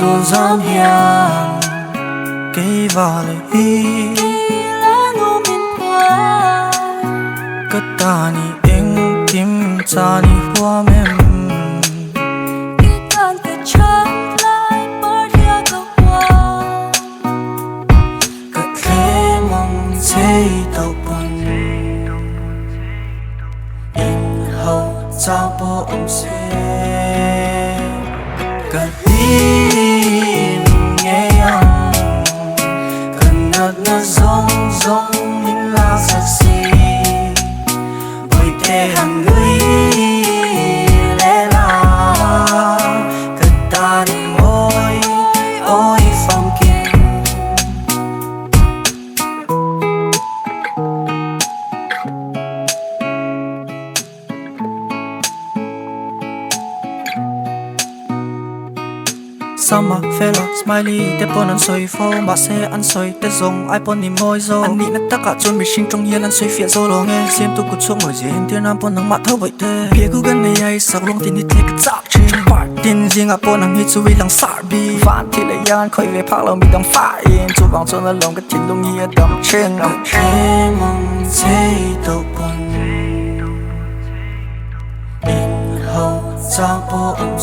xuân gió hiền cây vào lời hi cất ta ni anh tim ta ni hoa mềm cất lệ mong thấy tàu buồn in hậu sao bộ ông sẽ cất tim nghe anh cần nợ nó giống giống những lá sắc xì bởi thế hàng người lẽ là cất ta đi ôi ôi phong kia Sama fella smiley te pon an soi phô mà xe ăn soi te zong iPhone ni moi zo anh nghĩ tất cả chôn mình sinh trong hiên ăn soi phía zo lo nghe xem tu cút xuống ngồi diện tiền nam pon nang mặt thâu vậy te phíaกูgần này ai sắc long tin hít lấy cái chạc chi part tin riêng à pon nang hít suy lăng sar bi phản thì lại yan khơi về phác lòng bị đâm phá in chu vang chôn là lòng cái thiên long hiên đâm trên em mong thấy tàu buồn in hậu sao bộ ông